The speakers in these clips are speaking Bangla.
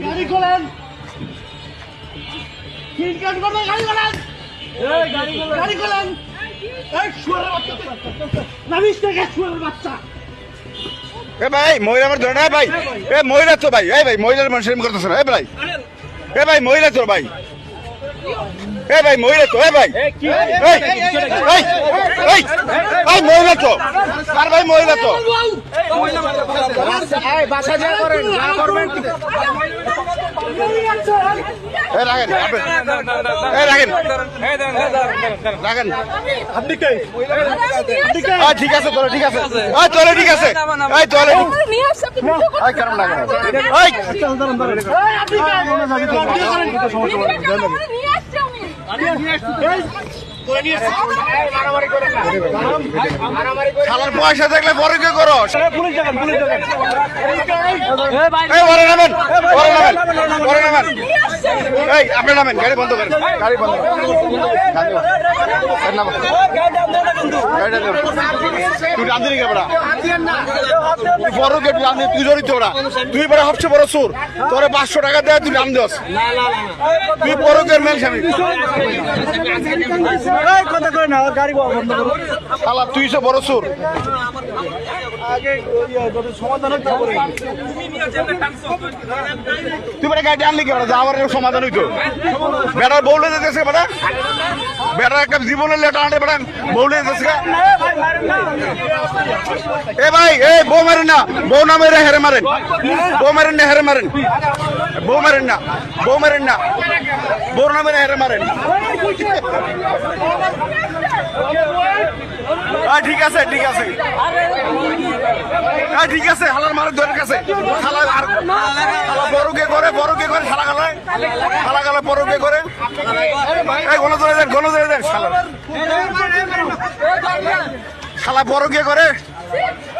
গাড়ি খোলেন, গাড়ি খোলেন। নামিস থেকে শুয়ারের বাচ্চা। এ ভাই মহিলা আমার ধরে না ভাই, এ মহিলা তো ভাই, এই ভাই মহিলার মানুষের করতেছে না, এ ভাই মহিলা তো ভাই, এ ভাই মহিলা তো, এ ভাই এই মহিলা তো, আর ভাই মহিলা তো বাসা যা করেন, যা করবেন রাখেন, রাখেন রাখেন। ঠিক আছে তোরা, ঠিক আছে তোরা, ঠিক আছে তোরা কেমন লাগে শালার পয়সা দেখলে বড় কে করো, আপনি নামেন, গাড়ি বন্ধ করেন, গাড়ি বন্ধ করেন, তুই রান্ধি কেবড়া বড় কে তুই জড়িত ওরা, তুই বড় সবচেয়ে বড় চোর, তোরে 500 টাকা দেয় তুই রান্ধ, তুই বড় কে মেন স্বামী কথা কয় না, গাড়ি বন্ধ করো। শালা তুই সব বড় চোর। তুই বেটা গাড়ি আনলি কেন, যাওয়ার সমাধান হইতো, বেটার বউলে যেতেছে, বেটা বেটার একটা জীবনের লেটা আনে, বেটা বউলে যেতেছে। এ ভাই এই বউ মারেন না, বউ না মেরে হেরে মারেন, বউ মারেন না হেরে মারেন, বউ মারেন না, বউ মারেন না, বউ না মেরে হেরে মারেন। ঠিক আছে, ঠিক আছে, ঠিক আছে, হালার মারের দরের কাছে খালা বড়কে করে, বড়কে করে খালা খালায়, খালা খালা বড়কে করে, গণ ধরে দেন, গণ ধরে দেন, শালা শালা বড়কে করে,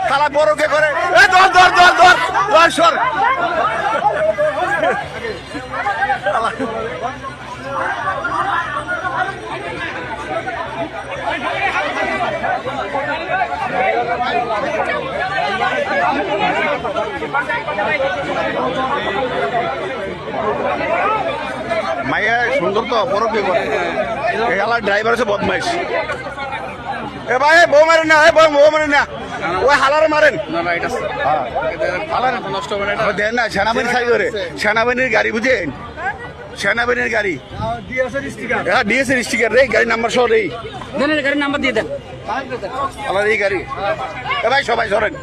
শালা বড়কে করে, ধর ধর ধর ধর ধর সর। মাইয়া সুন্দর তো, বড় কে করে, এই আলার ড্রাইভার আছে বদমাইশ। এ ভাই বউ মারেন না, বউ মারেন না, ওই হালারে মারেন, দেন না, সেনাবাহিনী সাই করে, সেনাবাহিনীর গাড়ি বুঝেন, সেনাবাহিনীর গাড়ি, হ্যাঁ ডিএসএর স্টিকার রে, গাড়ির নাম্বার সহ রে, গাড়ির নাম্বার দিয়ে দেন। আলার এই গাড়ি। এ ভাই সবাই সরেন।